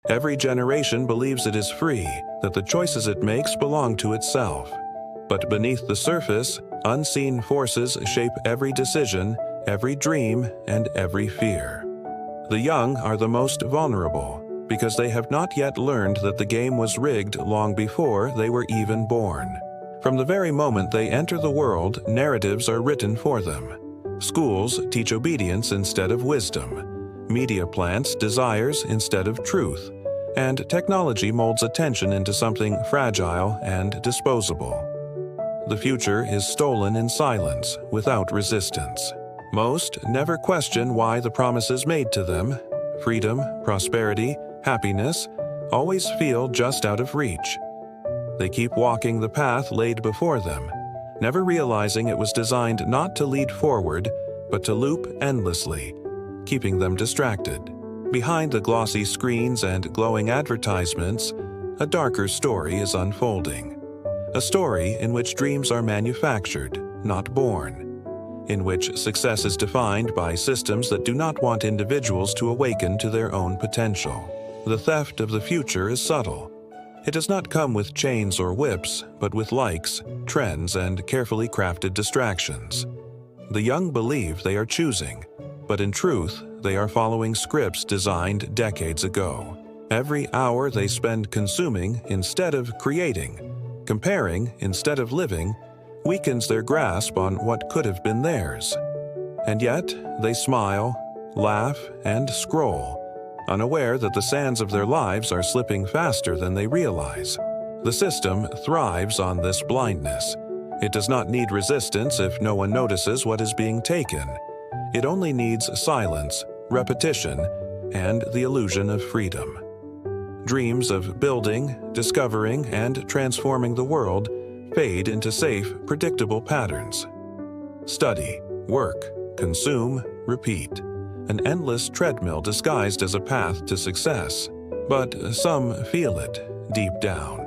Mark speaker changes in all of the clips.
Speaker 1: Every generation believes it is free, that the choices it makes belong to itself. But beneath the surface, unseen forces shape every decision, every dream, and every fear. The young are the most vulnerable, because they have not yet learned that the game was rigged long before they were even born. From the very moment they enter the world, narratives are written for them. Schools teach obedience instead of wisdom. Media plants desires instead of truth. And technology molds attention into something fragile and disposable. The future is stolen in silence, without resistance. Most never question why the promises made to them, freedom, prosperity, happiness, always feel just out of reach. They keep walking the path laid before them, never realizing it was designed not to lead forward, but to loop endlessly, keeping them distracted. Behind the glossy screens and glowing advertisements, a darker story is unfolding. A story in which dreams are manufactured, not born. In which success is defined by systems that do not want individuals to awaken to their own potential. The theft of the future is subtle. It does not come with chains or whips, but with likes, trends, and carefully crafted distractions. The young believe they are choosing, but in truth, they are following scripts designed decades ago. Every hour they spend consuming instead of creating, comparing instead of living, weakens their grasp on what could have been theirs. And yet, they smile, laugh, and scroll, unaware that the sands of their lives are slipping faster than they realize. The system thrives on this blindness. It does not need resistance if no one notices what is being taken. It only needs silence, repetition, and the illusion of freedom. Dreams of building, discovering, and transforming the world fade into safe, predictable patterns. Study, work, consume, repeat. An endless treadmill disguised as a path to success. But some feel it, deep down.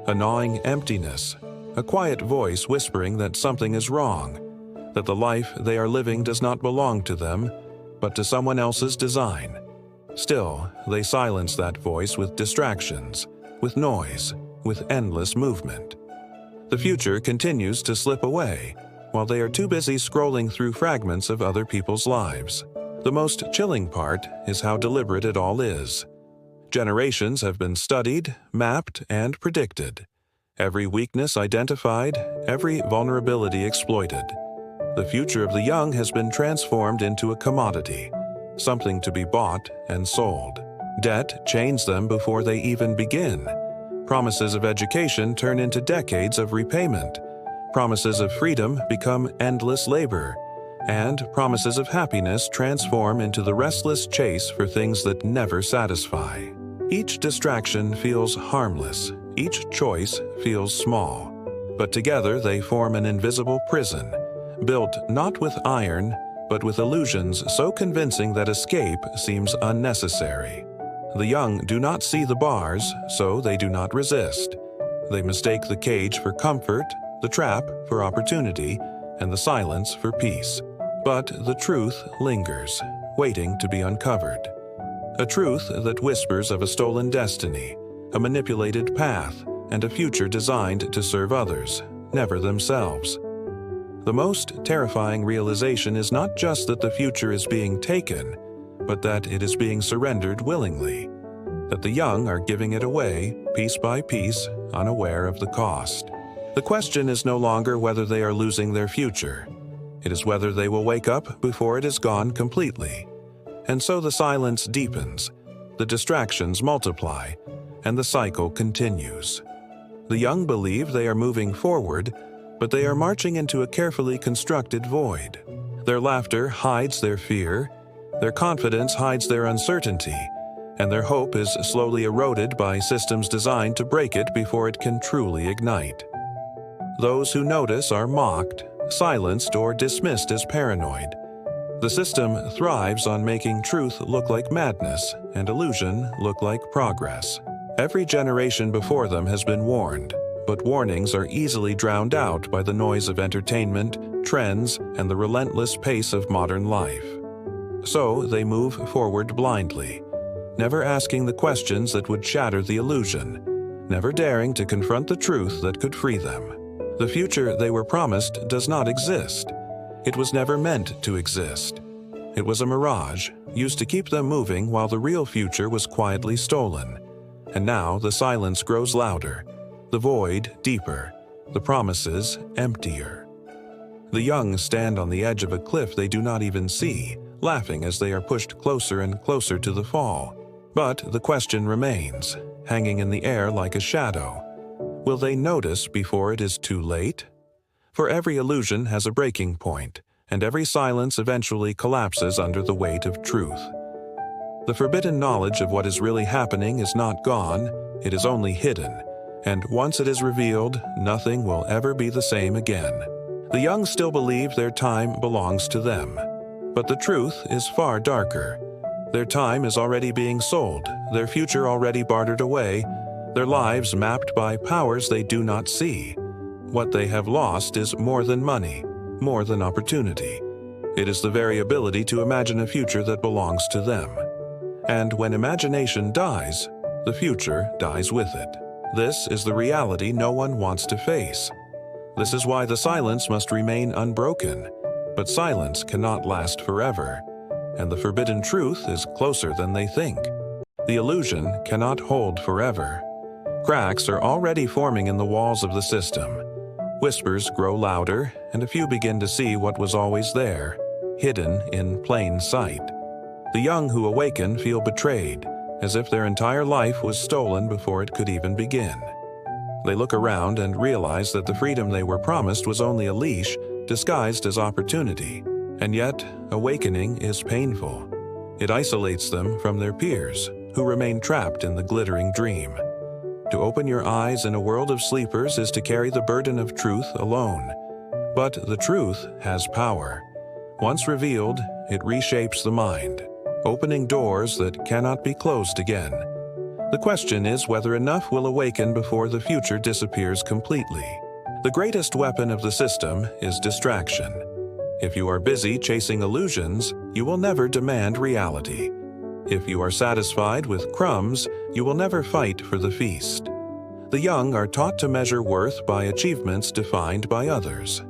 Speaker 1: A gnawing emptiness, a quiet voice whispering that something is wrong, that the life they are living does not belong to them, but to someone else's design. Still, they silence that voice with distractions, with noise, with endless movement. The future continues to slip away, while they are too busy scrolling through fragments of other people's lives. The most chilling part is how deliberate it all is. Generations have been studied, mapped, and predicted. Every weakness identified, every vulnerability exploited. The future of the young has been transformed into a commodity, something to be bought and sold. Debt chains them before they even begin. Promises of education turn into decades of repayment. Promises of freedom become endless labor. And promises of happiness transform into the restless chase for things that never satisfy. Each distraction feels harmless. Each choice feels small. But together they form an invisible prison, built not with iron, but with illusions so convincing that escape seems unnecessary. The young do not see the bars, so they do not resist. They mistake the cage for comfort, the trap for opportunity, and the silence for peace. But the truth lingers, waiting to be uncovered. A truth that whispers of a stolen destiny, a manipulated path, and a future designed to serve others, never themselves. The most terrifying realization is not just that the future is being taken, but that it is being surrendered willingly, that the young are giving it away, piece by piece, unaware of the cost. The question is no longer whether they are losing their future. It is whether they will wake up before it is gone completely. And so the silence deepens, the distractions multiply, and the cycle continues. The young believe they are moving forward, but they are marching into a carefully constructed void. Their laughter hides their fear, their confidence hides their uncertainty, and their hope is slowly eroded by systems designed to break it before it can truly ignite. Those who notice are mocked, silenced, or dismissed as paranoid. The system thrives on making truth look like madness and illusion look like progress. Every generation before them has been warned, but warnings are easily drowned out by the noise of entertainment, trends, and the relentless pace of modern life. So they move forward blindly, never asking the questions that would shatter the illusion, never daring to confront the truth that could free them. The future they were promised does not exist. It was never meant to exist. It was a mirage, used to keep them moving while the real future was quietly stolen. And now the silence grows louder, the void deeper, the promises emptier. The young stand on the edge of a cliff they do not even see, laughing as they are pushed closer and closer to the fall. But the question remains, hanging in the air like a shadow. Will they notice before it is too late? For every illusion has a breaking point, and every silence eventually collapses under the weight of truth. The forbidden knowledge of what is really happening is not gone, it is only hidden, and once it is revealed, nothing will ever be the same again. The young still believe their time belongs to them, but the truth is far darker. Their time is already being sold, their future already bartered away, their lives mapped by powers they do not see. What they have lost is more than money, more than opportunity. It is the very ability to imagine a future that belongs to them. And when imagination dies, the future dies with it. This is the reality no one wants to face. This is why the silence must remain unbroken. But silence cannot last forever, and the forbidden truth is closer than they think. The illusion cannot hold forever. Cracks are already forming in the walls of the system. Whispers grow louder, and a few begin to see what was always there, hidden in plain sight. The young who awaken feel betrayed, as if their entire life was stolen before it could even begin. They look around and realize that the freedom they were promised was only a leash disguised as opportunity. And yet, awakening is painful. It isolates them from their peers, who remain trapped in the glittering dream. To open your eyes in a world of sleepers is to carry the burden of truth alone. But the truth has power. Once revealed, it reshapes the mind, opening doors that cannot be closed again. The question is whether enough will awaken before the future disappears completely. The greatest weapon of the system is distraction. If you are busy chasing illusions, you will never demand reality. If you are satisfied with crumbs, you will never fight for the feast. The young are taught to measure worth by achievements defined by others.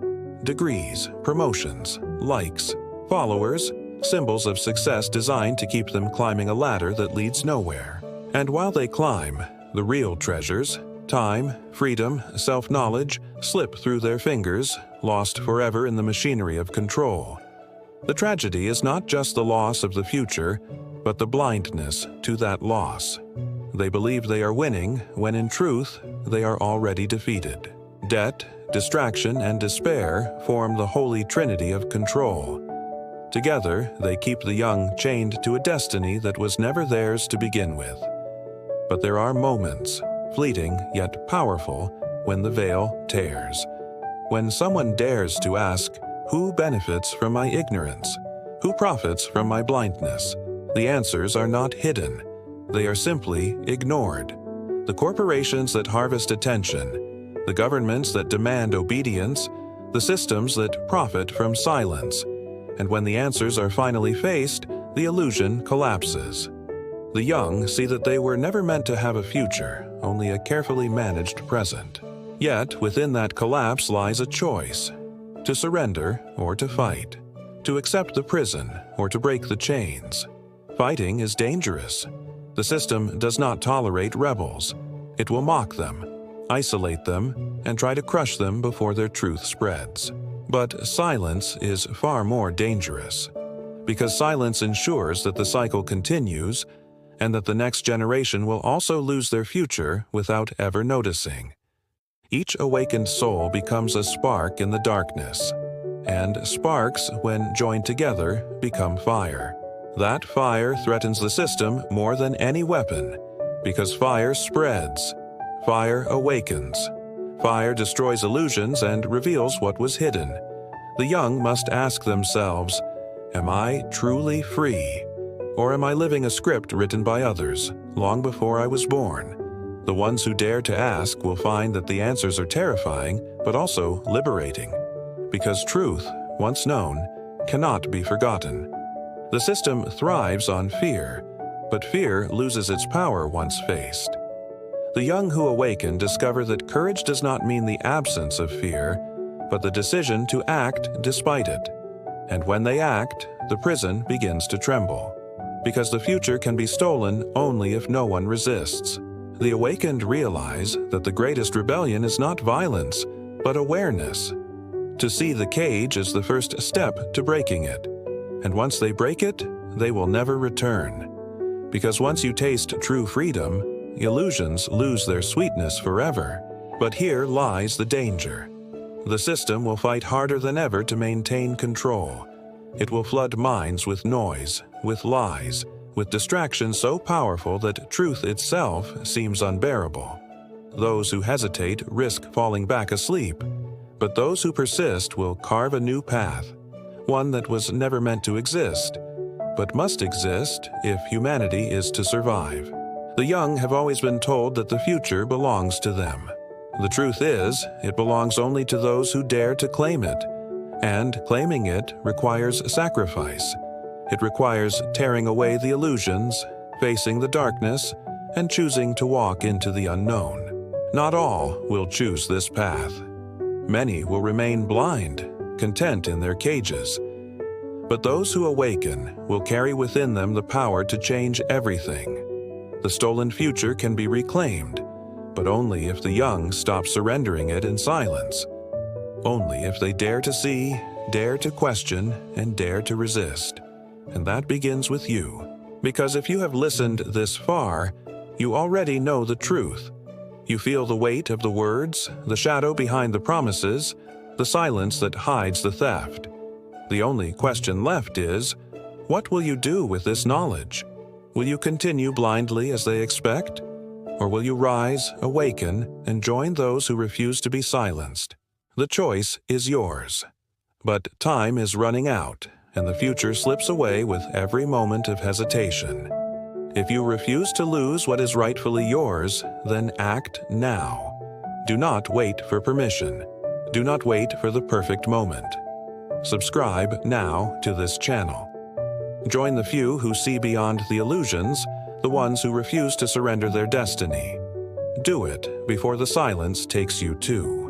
Speaker 1: Degrees, promotions, likes, followers, symbols of success designed to keep them climbing a ladder that leads nowhere. And while they climb, the real treasures, time, freedom, self-knowledge, slip through their fingers, lost forever in the machinery of control. The tragedy is not just the loss of the future, but the blindness to that loss. They believe they are winning, when in truth, they are already defeated. Debt, distraction, and despair form the holy trinity of control. Together, they keep the young chained to a destiny that was never theirs to begin with. But there are moments, fleeting yet powerful, when the veil tears. When someone dares to ask, who benefits from my ignorance? Who profits from my blindness? The answers are not hidden. They are simply ignored. The corporations that harvest attention, the governments that demand obedience, the systems that profit from silence. And when the answers are finally faced, the illusion collapses. The young see that they were never meant to have a future, only a carefully managed present. Yet, within that collapse lies a choice: to surrender or to fight, to accept the prison or to break the chains. Fighting is dangerous. The system does not tolerate rebels. It will mock them, isolate them, and try to crush them before their truth spreads. But silence is far more dangerous, because silence ensures that the cycle continues and that the next generation will also lose their future without ever noticing. Each awakened soul becomes a spark in the darkness, and sparks, when joined together, become fire. That fire threatens the system more than any weapon, because fire spreads, fire awakens, fire destroys illusions and reveals what was hidden. The young must ask themselves, am I truly free? Or am I living a script written by others, long before I was born? The ones who dare to ask will find that the answers are terrifying, but also liberating, because truth, once known, cannot be forgotten. The system thrives on fear, but fear loses its power once faced. The young who awaken discover that courage does not mean the absence of fear, but the decision to act despite it. And when they act, the prison begins to tremble, because the future can be stolen only if no one resists. The awakened realize that the greatest rebellion is not violence, but awareness. To see the cage is the first step to breaking it, and once they break it, they will never return. Because once you taste true freedom, illusions lose their sweetness forever. But here lies the danger. The system will fight harder than ever to maintain control. It will flood minds with noise, with lies, with distractions so powerful that truth itself seems unbearable. Those who hesitate risk falling back asleep, but those who persist will carve a new path, one that was never meant to exist, but must exist if humanity is to survive. The young have always been told that the future belongs to them. The truth is, it belongs only to those who dare to claim it, and claiming it requires sacrifice. It requires tearing away the illusions, facing the darkness, and choosing to walk into the unknown. Not all will choose this path. Many will remain blind, content in their cages. But those who awaken will carry within them the power to change everything. The stolen future can be reclaimed, but only if the young stop surrendering it in silence. Only if they dare to see, dare to question, and dare to resist. And that begins with you. Because if you have listened this far, you already know the truth. You feel the weight of the words, the shadow behind the promises, the silence that hides the theft. The only question left is, what will you do with this knowledge? Will you continue blindly as they expect? Or will you rise, awaken, and join those who refuse to be silenced? The choice is yours. But time is running out, and the future slips away with every moment of hesitation. If you refuse to lose what is rightfully yours, then act now. Do not wait for permission. Do not wait for the perfect moment. Subscribe now to this channel. Join the few who see beyond the illusions, the ones who refuse to surrender their destiny. Do it before the silence takes you too.